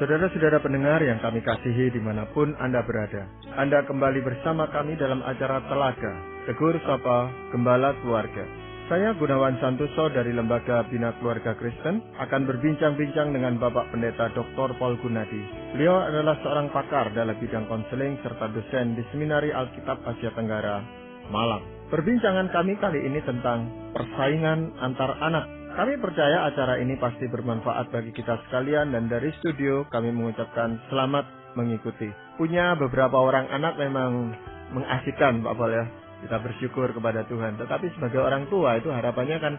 Saudara-saudara pendengar yang kami kasihi dimanapun Anda berada, Anda kembali bersama kami dalam acara Telaga, Tegur Sapa Gembala Keluarga. Saya Gunawan Santoso dari Lembaga Bina Keluarga Kristen akan berbincang-bincang dengan Bapak Pendeta Dr. Paul Gunadi. Beliau adalah seorang pakar dalam bidang konseling serta dosen di Seminari Alkitab Asia Tenggara, Malang. Perbincangan kami kali ini tentang persaingan antar anak. Kami percaya acara ini pasti bermanfaat bagi kita sekalian dan dari studio kami mengucapkan selamat mengikuti. Punya beberapa orang anak memang mengasihkan Pak Paul ya. Kita bersyukur kepada Tuhan. Tetapi sebagai orang tua itu harapannya kan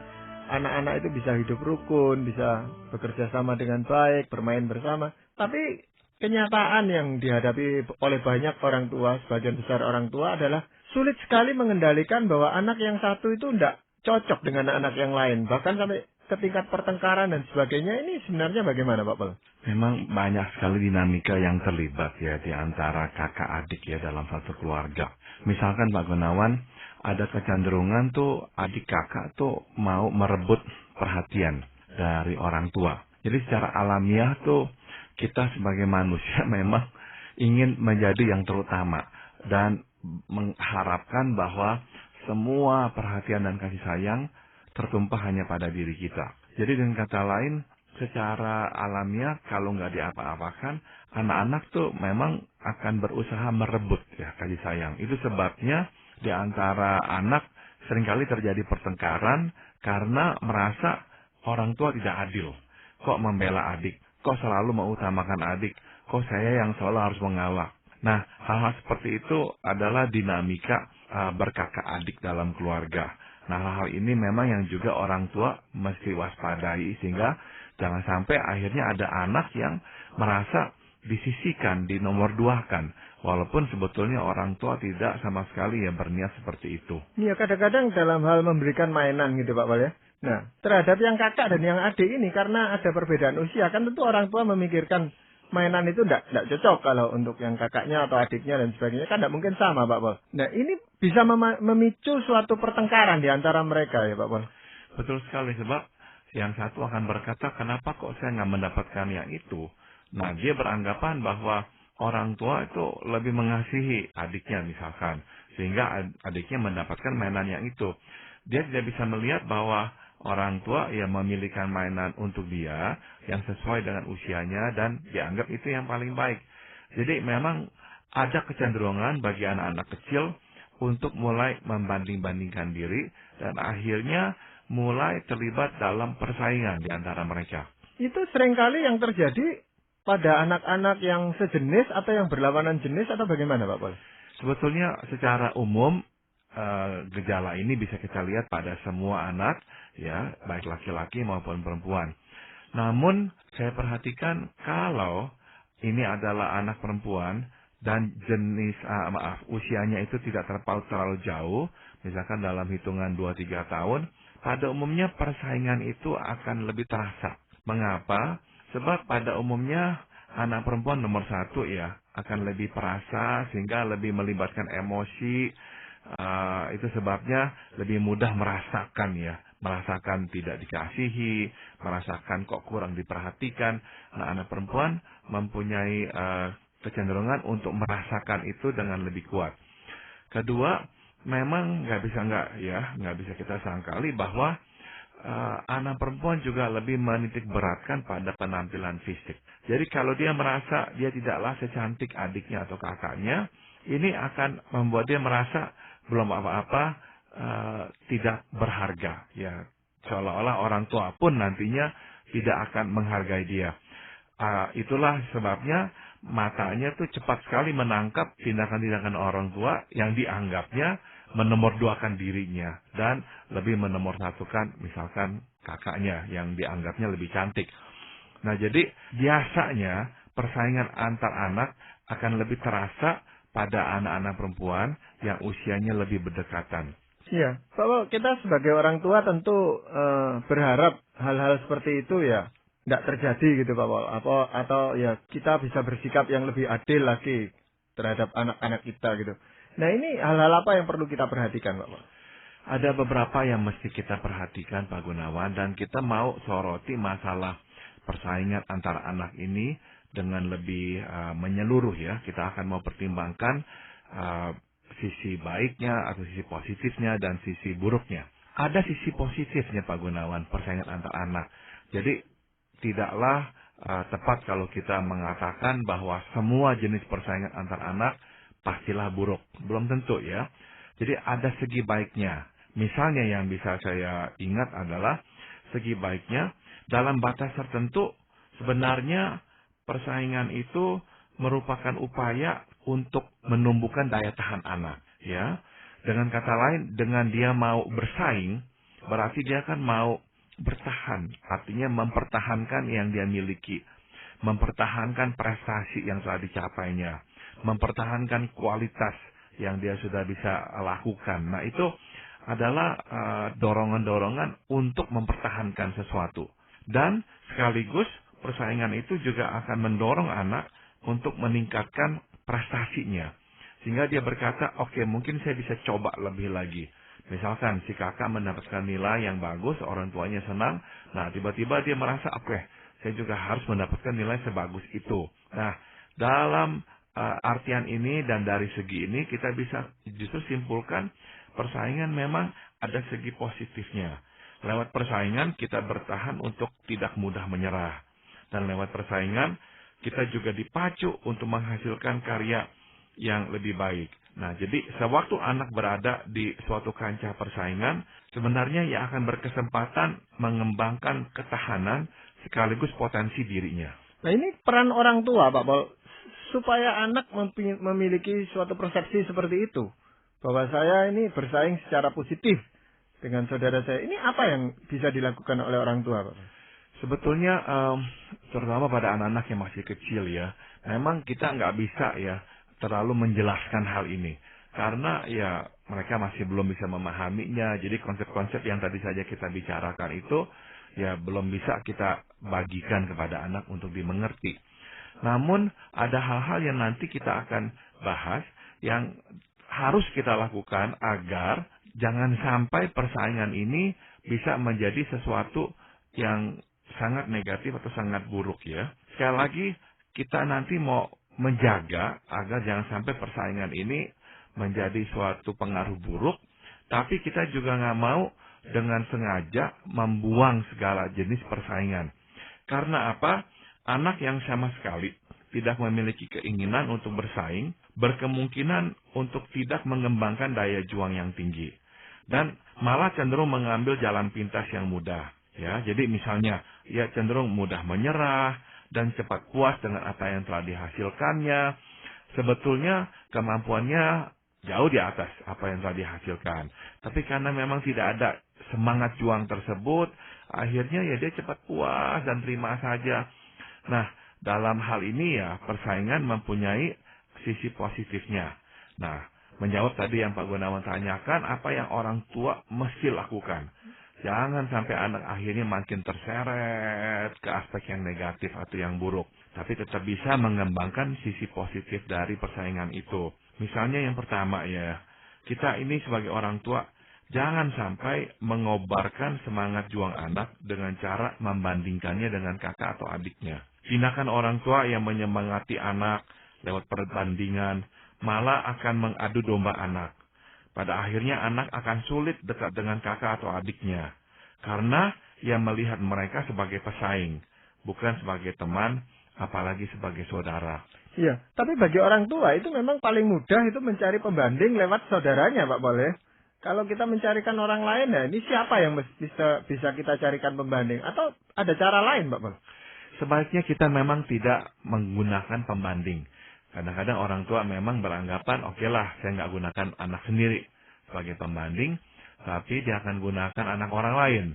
anak-anak itu bisa hidup rukun, bisa bekerja sama dengan baik, bermain bersama. Tapi kenyataan yang dihadapi oleh banyak orang tua, sebagian besar orang tua adalah sulit sekali mengendalikan bahwa anak yang satu itu tidak cocok dengan anak yang lain. Bahkan sampai ke tingkat pertengkaran dan sebagainya. Ini sebenarnya bagaimana Pak Paul? Memang banyak sekali dinamika yang terlibat ya di antara kakak adik ya dalam satu keluarga. Misalkan Pak Gunawan, ada kecenderungan tuh adik kakak tuh mau merebut perhatian dari orang tua. Jadi secara alamiah tuh kita sebagai manusia memang ingin menjadi yang terutama dan mengharapkan bahwa semua perhatian dan kasih sayang tertumpah hanya pada diri kita. Jadi dengan kata lain, secara alamiah kalau nggak diapa-apakan, anak-anak tuh memang akan berusaha merebut ya kasih sayang. Itu sebabnya di antara anak seringkali terjadi pertengkaran karena merasa orang tua tidak adil. Kok membela adik? Kok selalu mengutamakan adik? Kok saya yang selalu harus mengalah? Nah, hal-hal seperti itu adalah dinamika berkakak adik dalam keluarga. Nah, hal-hal ini memang yang juga orang tua mesti waspadai sehingga jangan sampai akhirnya ada anak yang merasa disisihkan, dinomor duakan. Walaupun sebetulnya orang tua tidak sama sekali ya berniat seperti itu. Iya, kadang-kadang dalam hal memberikan mainan gitu Pak Paul ya. Nah, terhadap yang kakak dan yang adik ini karena ada perbedaan usia, kan tentu orang tua memikirkan mainan itu tidak cocok kalau untuk yang kakaknya atau adiknya dan sebagainya. Kan tidak mungkin sama Pak Paul. Nah, ini bisa memicu suatu pertengkaran di antara mereka ya Pak Paul. Betul sekali, sebab yang satu akan berkata, kenapa kok saya nggak mendapatkan yang itu? Nah, dia beranggapan bahwa orang tua itu lebih mengasihi adiknya misalkan. Sehingga adiknya mendapatkan mainan yang itu. Dia tidak bisa melihat bahwa orang tua yang memilihkan mainan untuk dia yang sesuai dengan usianya dan dianggap itu yang paling baik. Jadi memang ada kecenderungan bagi anak-anak kecil untuk mulai membanding-bandingkan diri dan akhirnya mulai terlibat dalam persaingan di antara mereka. Itu seringkali yang terjadi pada anak-anak yang sejenis atau yang berlawanan jenis atau bagaimana Pak Paul? Sebetulnya secara umum gejala ini bisa kita lihat pada semua anak, ya, baik laki-laki maupun perempuan. Namun saya perhatikan kalau ini adalah anak perempuan dan jenis usianya itu tidak terpaut terlalu jauh, misalkan dalam hitungan 2-3 tahun, pada umumnya persaingan itu akan lebih terasa. Mengapa? Sebab pada umumnya anak perempuan nomor 1 ya akan lebih perasa sehingga lebih melibatkan emosi. Itu sebabnya lebih mudah merasakan tidak dikasihi, merasakan kok kurang diperhatikan. Nah, anak perempuan mempunyai kecenderungan untuk merasakan itu dengan lebih kuat. Kedua, memang nggak bisa kita sangkali bahwa anak perempuan juga lebih menitik beratkan pada penampilan fisik. Jadi kalau dia merasa dia tidaklah secantik adiknya atau kakaknya, ini akan membuat dia merasa belum apa-apa, tidak berharga. Ya, seolah-olah orang tua pun nantinya tidak akan menghargai dia. Itulah sebabnya matanya tuh cepat sekali menangkap tindakan-tindakan orang tua yang dianggapnya menomorduakan dirinya dan lebih menomorsatukan misalkan kakaknya yang dianggapnya lebih cantik. Nah, jadi biasanya persaingan antar anak akan lebih terasa pada anak-anak perempuan yang usianya lebih berdekatan. Iya, Pak, kita sebagai orang tua tentu berharap hal-hal seperti itu ya tidak terjadi gitu Pak Paul. Atau ya kita bisa bersikap yang lebih adil lagi terhadap anak-anak kita gitu. Nah, ini hal-hal apa yang perlu kita perhatikan Pak Paul? Ada beberapa yang mesti kita perhatikan Pak Gunawan, dan kita mau soroti masalah persaingan antara anak ini dengan lebih menyeluruh ya. Kita akan mau pertimbangkan sisi baiknya atau sisi positifnya dan sisi buruknya. Ada sisi positifnya Pak Gunawan, persaingan antar anak. Jadi tidaklah tepat kalau kita mengatakan bahwa semua jenis persaingan antar anak pastilah buruk. Belum tentu ya. Jadi ada segi baiknya. Misalnya yang bisa saya ingat adalah segi baiknya dalam batas tertentu sebenarnya persaingan itu merupakan upaya untuk menumbuhkan daya tahan anak, ya. Dengan kata lain, dengan dia mau bersaing, berarti dia kan mau bertahan, artinya mempertahankan yang dia miliki, mempertahankan prestasi yang telah dicapainya, mempertahankan kualitas yang dia sudah bisa lakukan. Nah, itu adalah dorongan-dorongan untuk mempertahankan sesuatu. Dan sekaligus persaingan itu juga akan mendorong anak untuk meningkatkan prestasinya. Sehingga dia berkata, oke, mungkin saya bisa coba lebih lagi. Misalkan si kakak mendapatkan nilai yang bagus, orang tuanya senang. Nah, tiba-tiba dia merasa, oke, saya juga harus mendapatkan nilai sebagus itu. Nah, dalam artian ini dan dari segi ini kita bisa justru simpulkan persaingan memang ada segi positifnya. Lewat persaingan kita bertahan untuk tidak mudah menyerah. Dan lewat persaingan kita juga dipacu untuk menghasilkan karya yang lebih baik. Nah, jadi sewaktu anak berada di suatu kancah persaingan, sebenarnya ia akan berkesempatan mengembangkan ketahanan sekaligus potensi dirinya. Nah, ini peran orang tua, Pak Pol, supaya anak memiliki suatu persepsi seperti itu. Bahwa saya ini bersaing secara positif dengan saudara saya. Ini apa yang bisa dilakukan oleh orang tua, Pak? Sebetulnya, terutama pada anak-anak yang masih kecil ya, memang kita nggak bisa ya terlalu menjelaskan hal ini. Karena ya mereka masih belum bisa memahaminya. Jadi konsep-konsep yang tadi saja kita bicarakan itu ya belum bisa kita bagikan kepada anak untuk dimengerti. Namun ada hal-hal yang nanti kita akan bahas yang harus kita lakukan agar jangan sampai persaingan ini bisa menjadi sesuatu yang sangat negatif atau sangat buruk ya. Sekali lagi kita nanti mau menjaga agar jangan sampai persaingan ini menjadi suatu pengaruh buruk, tapi kita juga nggak mau dengan sengaja membuang segala jenis persaingan. Karena apa? Anak yang sama sekali tidak memiliki keinginan untuk bersaing, berkemungkinan untuk tidak mengembangkan daya juang yang tinggi. Dan malah cenderung mengambil jalan pintas yang mudah. Ya, jadi misalnya, ia cenderung mudah menyerah dan cepat puas dengan apa yang telah dihasilkannya. Sebetulnya kemampuannya jauh di atas apa yang telah dihasilkan. Tapi karena memang tidak ada semangat juang tersebut, akhirnya ya dia cepat puas dan terima saja. Nah, dalam hal ini ya persaingan mempunyai sisi positifnya. Nah, menjawab tadi yang Pak Gunawan tanyakan, apa yang orang tua mesti lakukan? Jangan sampai anak akhirnya makin terseret ke aspek yang negatif atau yang buruk. Tapi tetap bisa mengembangkan sisi positif dari persaingan itu. Misalnya yang pertama ya, kita ini sebagai orang tua, jangan sampai mengobarkan semangat juang anak dengan cara membandingkannya dengan kakak atau adiknya. Tindakan orang tua yang menyemangati anak lewat perbandingan malah akan mengadu domba anak. Pada akhirnya anak akan sulit dekat dengan kakak atau adiknya. Karena ia melihat mereka sebagai pesaing, bukan sebagai teman, apalagi sebagai saudara. Iya, tapi bagi orang tua itu memang paling mudah itu mencari pembanding lewat saudaranya, Pak Pol ya. Kalau kita mencarikan orang lain, ya ini siapa yang bisa kita carikan pembanding? Atau ada cara lain, Pak Pol? Sebaiknya kita memang tidak menggunakan pembanding. Kadang-kadang orang tua memang beranggapan, oke lah, saya nggak gunakan anak sendiri sebagai pembanding, tapi dia akan gunakan anak orang lain.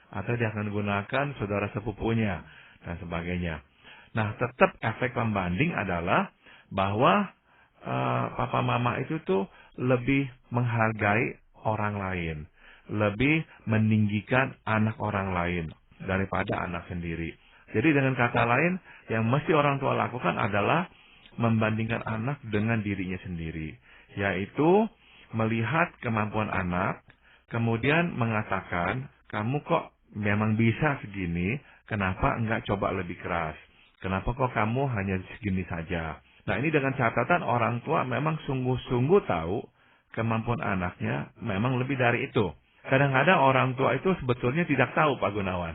Atau dia akan gunakan saudara sepupunya, dan sebagainya. Nah, tetap efek pembanding adalah bahwa papa mama itu tuh lebih menghargai orang lain. Lebih meninggikan anak orang lain daripada anak sendiri. Jadi dengan kata lain, yang mesti orang tua lakukan adalah membandingkan anak dengan dirinya sendiri. Yaitu melihat kemampuan anak, kemudian mengatakan, kamu kok memang bisa segini, kenapa enggak coba lebih keras? Kenapa kok kamu hanya segini saja? Nah, ini dengan catatan orang tua memang sungguh-sungguh tahu kemampuan anaknya memang lebih dari itu. Kadang-kadang orang tua itu sebetulnya tidak tahu, Pak Gunawan,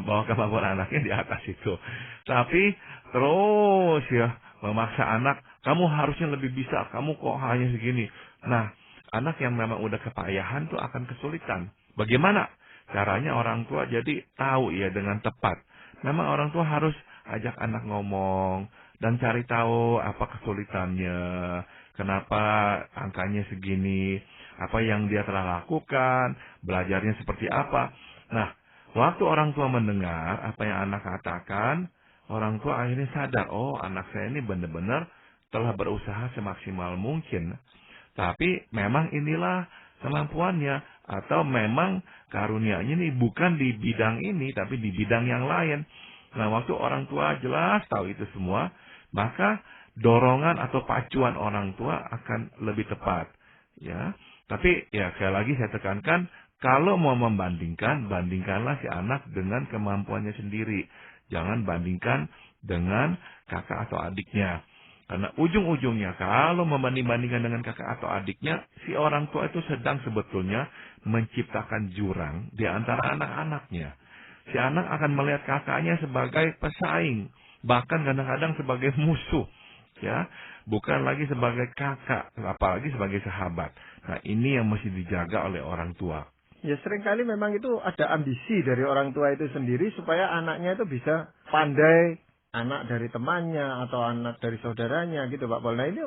bahwa kemampuan anaknya di atas itu. Tapi terus ya memaksa anak, kamu harusnya lebih bisa, kamu kok hanya segini. Nah, anak yang memang udah kepayahan tuh akan kesulitan. Bagaimana caranya orang tua jadi tahu ya dengan tepat. Memang orang tua harus ajak anak ngomong dan cari tahu apa kesulitannya, kenapa angkanya segini, apa yang dia telah lakukan, belajarnya seperti apa. Nah, waktu orang tua mendengar apa yang anak katakan, orang tua akhirnya sadar, oh anak saya ini benar-benar telah berusaha semaksimal mungkin. Tapi memang inilah kemampuannya, atau memang karunia-nya ini bukan di bidang ini, tapi di bidang yang lain. Nah, waktu orang tua jelas tahu itu semua, maka dorongan atau pacuan orang tua akan lebih tepat. Ya, tapi ya sekali lagi saya tekankan, kalau mau membandingkan, bandingkanlah si anak dengan kemampuannya sendiri. Jangan bandingkan dengan kakak atau adiknya. Karena ujung-ujungnya kalau membanding-bandingkan dengan kakak atau adiknya, si orang tua itu sedang sebetulnya menciptakan jurang di antara anak-anaknya. Si anak akan melihat kakaknya sebagai pesaing, bahkan kadang-kadang sebagai musuh, ya, bukan lagi sebagai kakak, apalagi sebagai sahabat. Nah, ini yang mesti dijaga oleh orang tua. Ya, seringkali memang itu ada ambisi dari orang tua itu sendiri supaya anaknya itu bisa pandai, anak dari temannya atau anak dari saudaranya gitu, Pak Pol. Nah, ini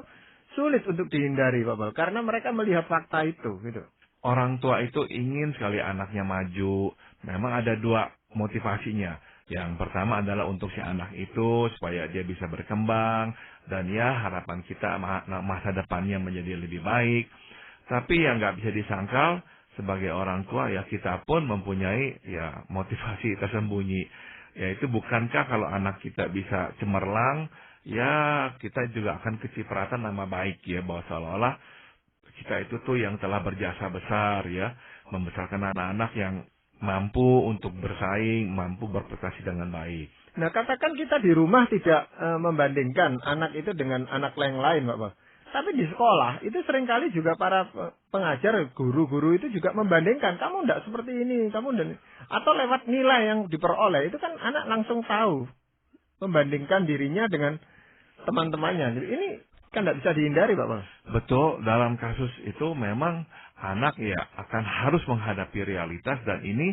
sulit untuk dihindari, Pak Pol, karena mereka melihat fakta itu gitu. Orang tua itu ingin sekali anaknya maju. Memang ada dua motivasinya. Yang pertama adalah untuk si anak itu supaya dia bisa berkembang dan ya harapan kita masa depannya menjadi lebih baik. Tapi yang nggak bisa disangkal sebagai orang tua ya kita pun mempunyai ya motivasi tersembunyi. Yaitu bukankah kalau anak kita bisa cemerlang, ya kita juga akan kecipratan nama baik ya, bahwa seolah-olah kita itu tuh yang telah berjasa besar ya, membesarkan anak-anak yang mampu untuk bersaing, mampu berprestasi dengan baik. Nah, katakan kita di rumah tidak membandingkan anak itu dengan anak yang lain, Pak. Tapi di sekolah itu seringkali juga para pengajar, guru-guru itu juga membandingkan, kamu enggak seperti ini, kamu dan atau lewat nilai yang diperoleh itu kan anak langsung tahu membandingkan dirinya dengan teman-temannya. Jadi ini kan tidak bisa dihindari, Pak. Betul, dalam kasus itu memang anak ya akan harus menghadapi realitas dan ini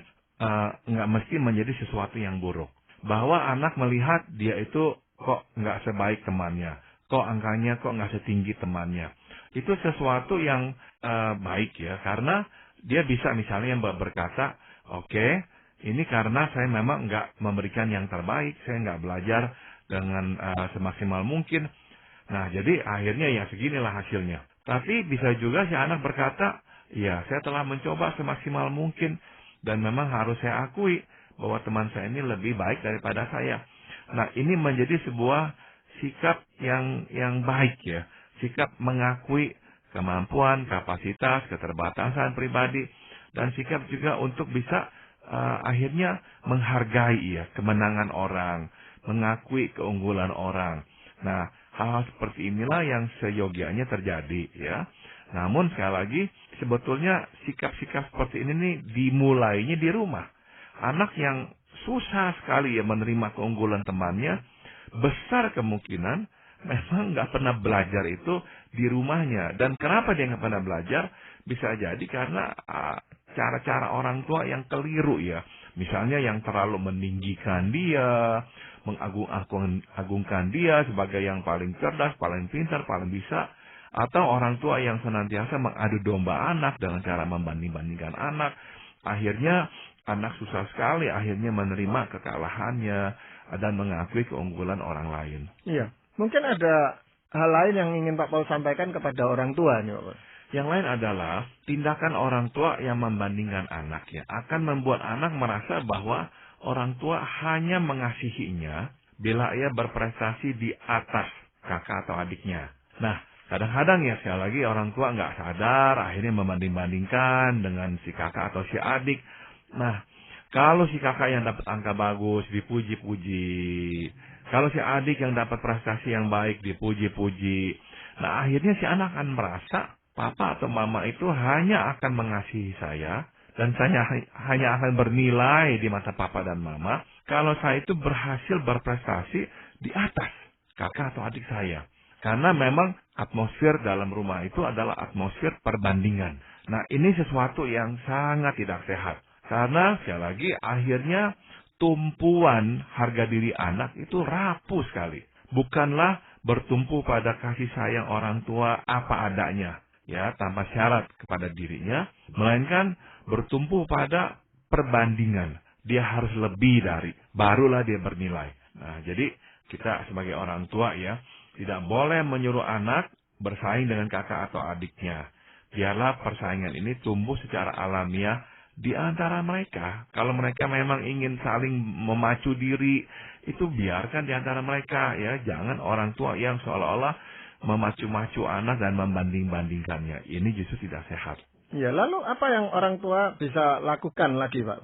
nggak mesti menjadi sesuatu yang buruk. Bahwa anak melihat dia itu kok nggak sebaik temannya, kok angkanya kok nggak setinggi temannya. Itu sesuatu yang baik ya, karena dia bisa misalnya berkata, oke, ini karena saya memang nggak memberikan yang terbaik, saya nggak belajar dengan semaksimal mungkin. Nah, jadi akhirnya ya seginilah hasilnya. Tapi bisa juga si anak berkata, ya saya telah mencoba semaksimal mungkin dan memang harus saya akui bahwa teman saya ini lebih baik daripada saya. Nah, ini menjadi sebuah sikap yang baik ya. Sikap mengakui kemampuan, kapasitas, keterbatasan pribadi, dan sikap juga untuk bisa akhirnya menghargai ya kemenangan orang, mengakui keunggulan orang. Nah, hal-hal seperti inilah yang seyogianya terjadi ya. Namun sekali lagi sebetulnya sikap-sikap seperti ini nih dimulainya di rumah. Anak yang susah sekali ya menerima keunggulan temannya, besar kemungkinan memang nggak pernah belajar itu di rumahnya. Dan kenapa dia nggak pernah belajar? Bisa jadi karena cara-cara orang tua yang keliru ya. Misalnya yang terlalu meninggikan dia, mengagungkan dia sebagai yang paling cerdas, paling pintar, paling bisa. Atau orang tua yang senantiasa mengadu domba anak dengan cara membanding-bandingkan anak. Akhirnya anak susah sekali akhirnya menerima kekalahannya dan mengakui keunggulan orang lain. Iya, mungkin ada hal lain yang ingin Pak Paul sampaikan kepada orang tua nih, Pak. Yang lain adalah tindakan orang tua yang membandingkan anaknya akan membuat anak merasa bahwa orang tua hanya mengasihinya bila ia berprestasi di atas kakak atau adiknya. Nah, kadang-kadang ya sekali lagi orang tua nggak sadar akhirnya membanding-bandingkan dengan si kakak atau si adik. Nah, Kalau si kakak yang dapat angka bagus, dipuji-puji. Kalau si adik yang dapat prestasi yang baik, dipuji-puji. Nah, akhirnya si anak akan merasa, papa atau mama itu hanya akan mengasihi saya, dan saya hanya akan bernilai di mata papa dan mama, kalau saya itu berhasil berprestasi di atas kakak atau adik saya. Karena memang atmosfer dalam rumah itu adalah atmosfer perbandingan. Nah, ini sesuatu yang sangat tidak sehat. Karena, sekali lagi, akhirnya tumpuan harga diri anak itu rapuh sekali. Bukanlah bertumpu pada kasih sayang orang tua apa adanya, ya, tanpa syarat kepada dirinya, melainkan bertumpu pada perbandingan. Dia harus lebih dari, barulah dia bernilai. Nah, jadi kita sebagai orang tua, ya, tidak boleh menyuruh anak bersaing dengan kakak atau adiknya. Biarlah persaingan ini tumbuh secara alamiah di antara mereka. Kalau mereka memang ingin saling memacu diri, itu biarkan di antara mereka, ya. Jangan orang tua yang seolah-olah memacu-macu anak dan membanding-bandingkannya. Ini justru tidak sehat. Ya, lalu apa yang orang tua bisa lakukan lagi, Pak?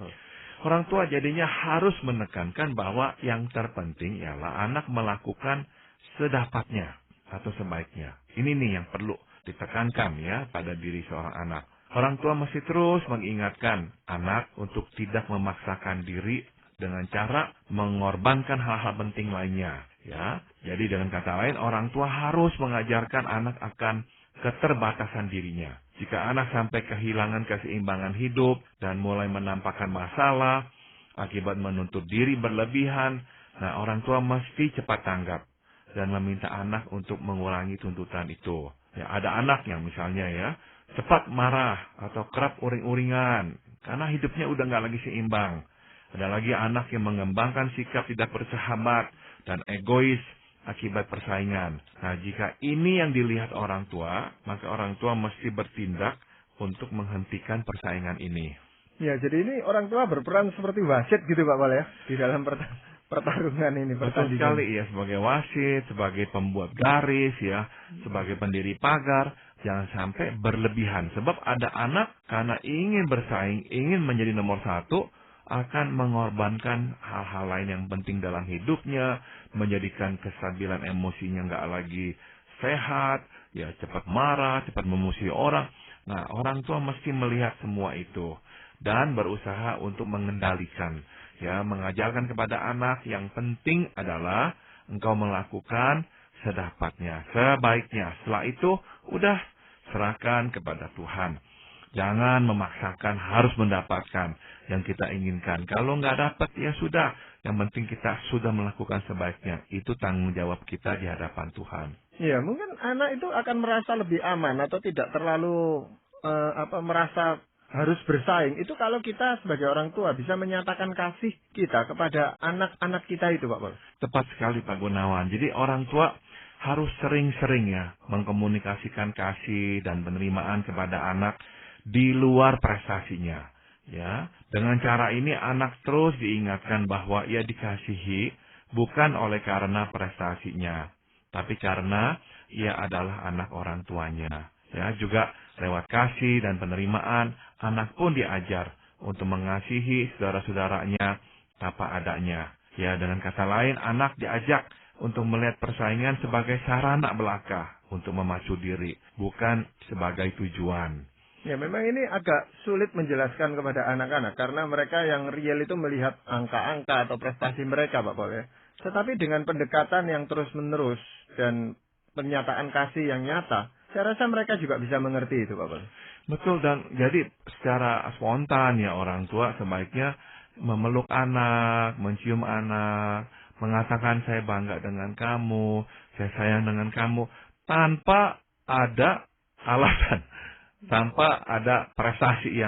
Orang tua jadinya harus menekankan bahwa yang terpenting ialah anak melakukan sedapatnya atau sebaiknya. Ini nih yang perlu ditekankan, ya, pada diri seorang anak. Orang tua mesti terus mengingatkan anak untuk tidak memaksakan diri dengan cara mengorbankan hal-hal penting lainnya, ya. Jadi dengan kata lain, orang tua harus mengajarkan anak akan keterbatasan dirinya. Jika anak sampai kehilangan keseimbangan hidup dan mulai menampakkan masalah akibat menuntut diri berlebihan, nah, orang tua mesti cepat tanggap dan meminta anak untuk mengurangi tuntutan itu. Ya, ada anak yang misalnya, ya, cepat marah atau kerap uring-uringan karena hidupnya udah nggak lagi seimbang. Ada lagi anak yang mengembangkan sikap tidak bersahabat dan egois akibat persaingan. Nah, jika ini yang dilihat orang tua, maka orang tua mesti bertindak untuk menghentikan persaingan ini. Ya, jadi ini orang tua berperan seperti wasit gitu, Pak Pal, ya, di dalam pertarungan ini. Betul sekali, ya, sebagai wasit, sebagai pembuat garis, ya, sebagai pendiri pagar. Jangan sampai berlebihan. Sebab ada anak karena ingin bersaing, ingin menjadi nomor satu, akan mengorbankan hal-hal lain yang penting dalam hidupnya, menjadikan kestabilan emosinya nggak lagi sehat, ya, cepat marah, cepat memusuhi orang. Nah, orang tua mesti melihat semua itu dan berusaha untuk mengendalikan, ya, mengajarkan kepada anak yang penting adalah engkau melakukan sedapatnya, sebaiknya. Setelah itu, udah serahkan kepada Tuhan. Jangan memaksakan harus mendapatkan yang kita inginkan. Kalau nggak dapat, ya sudah. Yang penting kita sudah melakukan sebaiknya. Itu tanggung jawab kita di hadapan Tuhan. Ya, mungkin anak itu akan merasa lebih aman atau tidak terlalu merasa harus bersaing. Itu kalau kita sebagai orang tua bisa menyatakan kasih kita kepada anak-anak kita itu, Pak Paul. Tepat sekali, Pak Gunawan. Jadi orang tua harus sering-sering, ya, mengkomunikasikan kasih dan penerimaan kepada anak di luar prestasinya, ya. Dengan cara ini anak terus diingatkan bahwa ia dikasihi bukan oleh karena prestasinya, tapi karena ia adalah anak orang tuanya. Ya, juga lewat kasih dan penerimaan, anak pun diajar untuk mengasihi saudara-saudaranya apa adanya. Ya, dengan kata lain, anak diajak untuk melihat persaingan sebagai sarana belaka untuk memacu diri, bukan sebagai tujuan. Ya, memang ini agak sulit menjelaskan kepada anak-anak karena mereka yang real itu melihat angka-angka atau prestasi mereka, Pak Paul, ya. Tetapi dengan pendekatan yang terus-menerus dan pernyataan kasih yang nyata, saya rasa mereka juga bisa mengerti itu, Pak Paul. Betul, dan jadi secara spontan, ya, orang tua sebaiknya memeluk anak, mencium anak, mengatakan saya bangga dengan kamu, saya sayang dengan kamu, tanpa ada alasan. Tanpa ada prestasi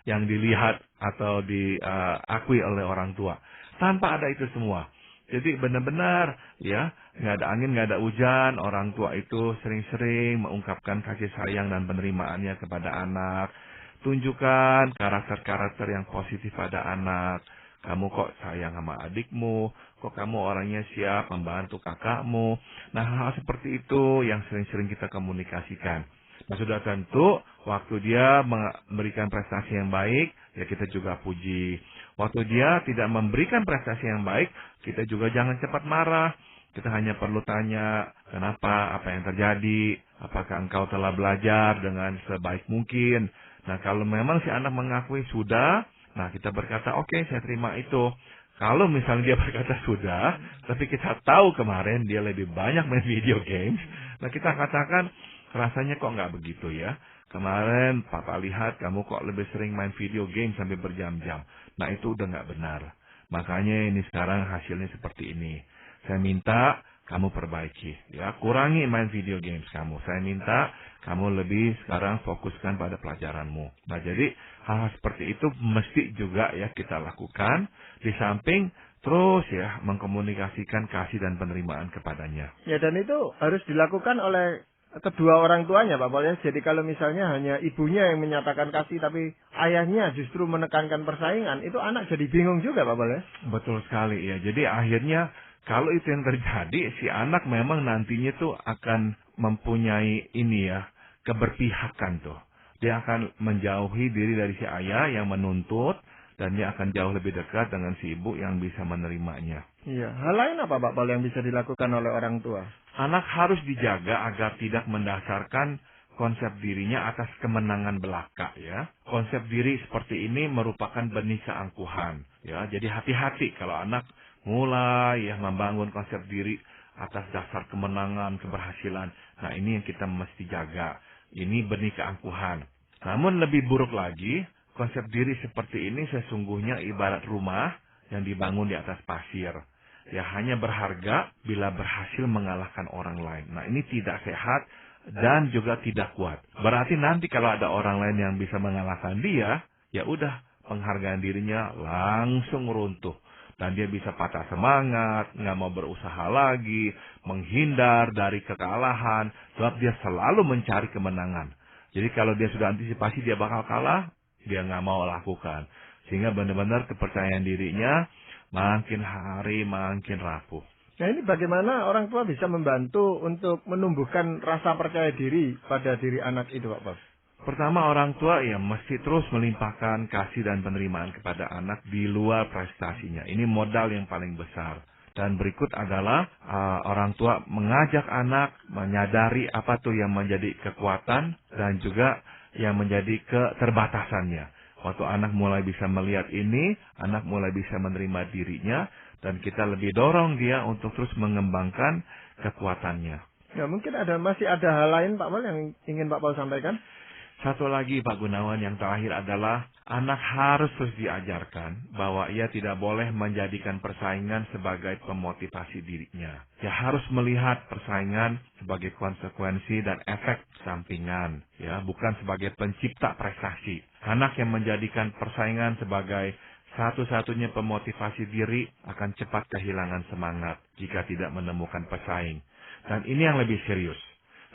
yang dilihat atau diakui oleh orang tua. Tanpa ada itu semua. Jadi benar-benar, ya, nggak ada angin, nggak ada hujan, orang tua itu sering-sering mengungkapkan kasih sayang dan penerimaannya kepada anak. Tunjukkan karakter-karakter yang positif pada anak. Kamu kok sayang sama adikmu, kok kamu orangnya siap membantu kakakmu. Nah, hal-hal seperti itu yang sering-sering kita komunikasikan. Nah, sudah tentu waktu dia memberikan prestasi yang baik, ya kita juga puji. Waktu dia tidak memberikan prestasi yang baik, kita juga jangan cepat marah. Kita hanya perlu tanya, kenapa, apa yang terjadi, apakah engkau telah belajar dengan sebaik mungkin. Nah, kalau memang si anak mengakui sudah, nah kita berkata, oke, saya terima itu. Kalau misalnya dia berkata sudah, tapi kita tahu kemarin dia lebih banyak main video games, nah kita katakan, rasanya kok nggak begitu ya. Kemarin Papa lihat kamu kok lebih sering main video game sampai berjam-jam. Nah, itu udah nggak benar. Makanya ini sekarang hasilnya seperti ini. Saya minta kamu perbaiki, ya, kurangi main video games kamu. Saya minta kamu lebih sekarang fokuskan pada pelajaranmu. Nah, jadi hal-hal seperti itu mesti juga ya kita lakukan, di samping terus ya mengkomunikasikan kasih dan penerimaan kepadanya. Ya, dan itu harus dilakukan oleh kedua orang tuanya, Pak Paul ya. Jadi kalau misalnya hanya ibunya yang menyatakan kasih tapi ayahnya justru menekankan persaingan, itu anak jadi bingung juga, Pak Paul ya. Betul sekali ya. Jadi akhirnya kalau itu yang terjadi, si anak memang nantinya tuh akan mempunyai ini ya, keberpihakan tuh. Dia akan menjauhi diri dari si ayah yang menuntut, dan dia akan jauh lebih dekat dengan si ibu yang bisa menerimanya. Iya, hal lain apa Pak Paul yang bisa dilakukan oleh orang tua? Anak harus dijaga agar tidak mendasarkan konsep dirinya atas kemenangan belaka ya. Konsep diri seperti ini merupakan benih keangkuhan ya. Jadi hati-hati kalau anak mulai ya membangun konsep diri atas dasar kemenangan, keberhasilan. Nah, ini yang kita mesti jaga. Ini benih keangkuhan. Namun lebih buruk lagi, konsep diri seperti ini sesungguhnya ibarat rumah yang dibangun di atas pasir. Ya, hanya berharga bila berhasil mengalahkan orang lain. Nah, ini tidak sehat dan juga tidak kuat. Berarti nanti kalau ada orang lain yang bisa mengalahkan dia, ya udah, penghargaan dirinya langsung runtuh. Dan dia bisa patah semangat, nggak mau berusaha lagi, menghindar dari kekalahan, sebab dia selalu mencari kemenangan. Jadi kalau dia sudah antisipasi dia bakal kalah, dia nggak mau lakukan. Sehingga benar-benar kepercayaan dirinya makin hari makin rapuh. Nah, ini bagaimana orang tua bisa membantu untuk menumbuhkan rasa percaya diri pada diri anak itu, Pak Paul? Pertama, orang tua ya mesti terus melimpahkan kasih dan penerimaan kepada anak di luar prestasinya. Ini modal yang paling besar. Dan berikut adalah orang tua mengajak anak menyadari apa tuh yang menjadi kekuatan dan juga yang menjadi keterbatasannya. Waktu anak mulai bisa melihat ini, anak mulai bisa menerima dirinya, dan kita lebih dorong dia untuk terus mengembangkan kekuatannya. Ya, mungkin masih ada hal lain Pak Paul yang ingin Pak Paul sampaikan? Satu lagi Pak Gunawan, yang terakhir adalah anak harus terus diajarkan bahwa ia tidak boleh menjadikan persaingan sebagai pemotivasi dirinya. Dia harus melihat persaingan sebagai konsekuensi dan efek sampingan, ya, bukan sebagai pencipta prestasi. Anak yang menjadikan persaingan sebagai satu-satunya pemotivasi diri akan cepat kehilangan semangat jika tidak menemukan pesaing. Dan ini yang lebih serius.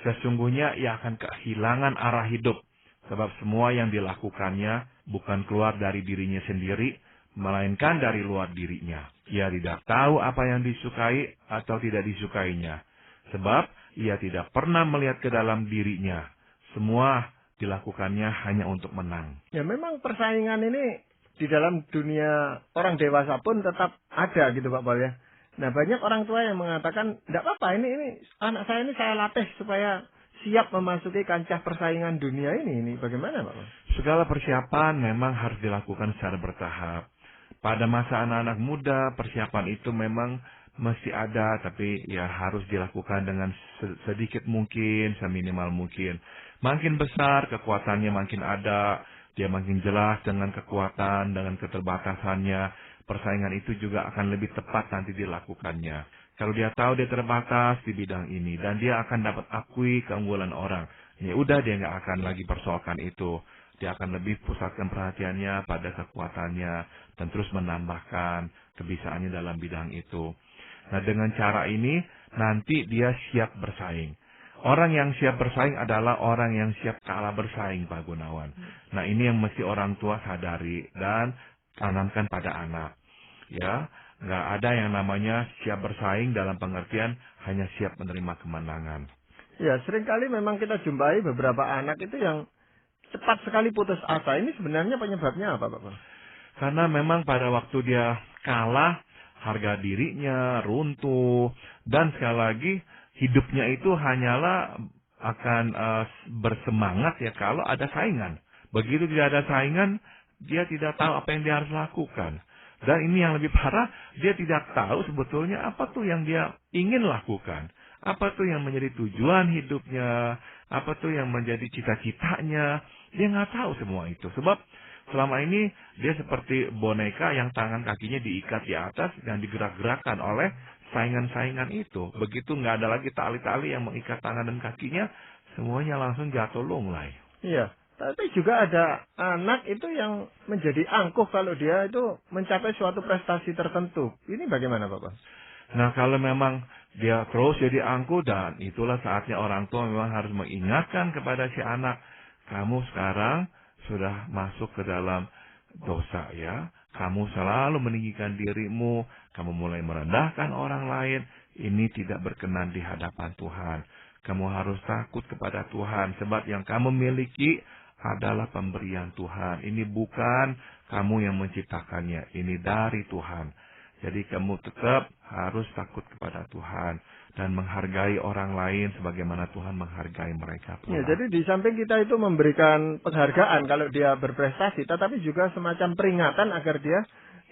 Sesungguhnya ia akan kehilangan arah hidup. Sebab semua yang dilakukannya bukan keluar dari dirinya sendiri, melainkan dari luar dirinya. Ia tidak tahu apa yang disukai atau tidak disukainya. Sebab ia tidak pernah melihat ke dalam dirinya. Semua dilakukannya hanya untuk menang. Ya, memang persaingan ini di dalam dunia orang dewasa pun tetap ada gitu Pak Paul ya. Nah, banyak orang tua yang mengatakan, tidak apa-apa, ini anak saya ini saya latih supaya siap memasuki kancah persaingan dunia ini. Ini bagaimana Pak? Segala persiapan memang harus dilakukan secara bertahap. Pada masa anak-anak muda, persiapan itu memang mesti ada, tapi ya harus dilakukan dengan sedikit mungkin, seminimal mungkin. Makin besar, kekuatannya makin ada, dia makin jelas dengan kekuatan, dengan keterbatasannya. Persaingan itu juga akan lebih tepat nanti dilakukannya. Kalau dia tahu dia terbatas di bidang ini dan dia akan dapat akui keunggulan orang, ya udah, dia nggak akan lagi persoalkan itu. Dia akan lebih pusatkan perhatiannya pada kekuatannya dan terus menambahkan kebisaannya dalam bidang itu. Nah, dengan cara ini nanti dia siap bersaing. Orang yang siap bersaing adalah orang yang siap kalah bersaing, Pak Gunawan. Nah, ini yang mesti orang tua sadari dan tanamkan pada anak. Ya, nggak ada yang namanya siap bersaing dalam pengertian hanya siap menerima kemenangan. Ya, seringkali memang kita jumpai beberapa anak itu yang cepat sekali putus asa. Ini sebenarnya penyebabnya apa, Pak? Karena memang pada waktu dia kalah, harga dirinya runtuh, dan sekali lagi hidupnya itu hanyalah akan bersemangat ya kalau ada saingan. Begitu tidak ada saingan, dia tidak tahu apa yang dia harus lakukan. Dan ini yang lebih parah, dia tidak tahu sebetulnya apa tuh yang dia ingin lakukan. Apa tuh yang menjadi tujuan hidupnya, apa tuh yang menjadi cita-citanya. Dia nggak tahu semua itu. Sebab selama ini dia seperti boneka yang tangan kakinya diikat di atas dan digerak-gerakkan oleh saingan-saingan itu. Begitu nggak ada lagi tali-tali yang mengikat tangan dan kakinya, semuanya langsung jatuh lunglai. Iya. Tapi juga ada anak itu yang menjadi angkuh kalau dia itu mencapai suatu prestasi tertentu. Ini bagaimana, Bapak? Nah, kalau memang dia terus jadi angkuh, dan itulah saatnya orang tua memang harus mengingatkan kepada si anak, kamu sekarang sudah masuk ke dalam dosa ya. Kamu selalu meninggikan dirimu, kamu mulai merendahkan orang lain. Ini tidak berkenan di hadapan Tuhan. Kamu harus takut kepada Tuhan, sebab yang kamu miliki adalah pemberian Tuhan. Ini bukan kamu yang menciptakannya, ini dari Tuhan. Jadi kamu tetap harus takut kepada Tuhan dan menghargai orang lain sebagaimana Tuhan menghargai mereka pula. Ya, jadi di samping kita itu memberikan penghargaan kalau dia berprestasi, tetapi juga semacam peringatan agar dia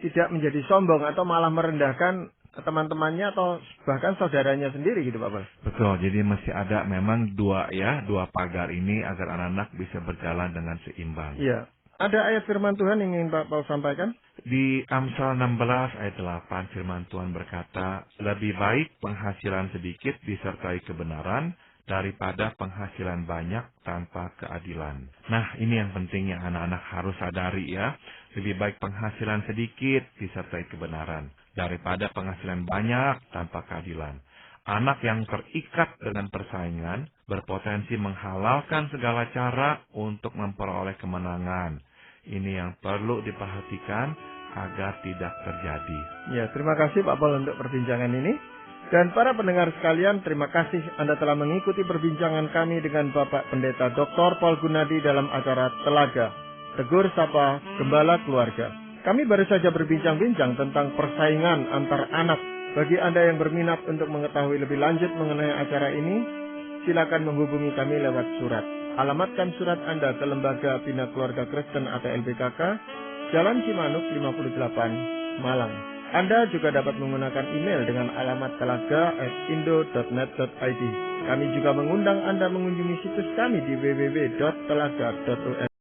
tidak menjadi sombong atau malah merendahkan teman-temannya atau bahkan saudaranya sendiri gitu, Pak. Betul, jadi mesti ada memang dua pagar ini agar anak-anak bisa berjalan dengan seimbang. Iya. Ada ayat firman Tuhan yang ingin Pak Paul sampaikan? Di Amsal 16 ayat 8 firman Tuhan berkata, lebih baik penghasilan sedikit disertai kebenaran daripada penghasilan banyak tanpa keadilan. Nah, ini yang penting yang anak-anak harus sadari ya. Lebih baik penghasilan sedikit disertai kebenaran daripada penghasilan banyak tanpa keadilan. Anak yang terikat dengan persaingan berpotensi menghalalkan segala cara untuk memperoleh kemenangan. Ini yang perlu diperhatikan agar tidak terjadi. Ya, terima kasih Pak Paul untuk perbincangan ini. Dan para pendengar sekalian, terima kasih Anda telah mengikuti perbincangan kami dengan Bapak Pendeta Dr. Paul Gunadi dalam acara Telaga, Tegur Sapa Gembala Keluarga. Kami baru saja berbincang-bincang tentang persaingan antar anak. Bagi Anda yang berminat untuk mengetahui lebih lanjut mengenai acara ini, silakan menghubungi kami lewat surat. Alamatkan surat Anda ke Lembaga Bina Keluarga Kristen atau LBKK, Jalan Cimanuk 58, Malang. Anda juga dapat menggunakan email dengan alamat telaga@indo.net.id. Kami juga mengundang Anda mengunjungi situs kami di www.telaga.org.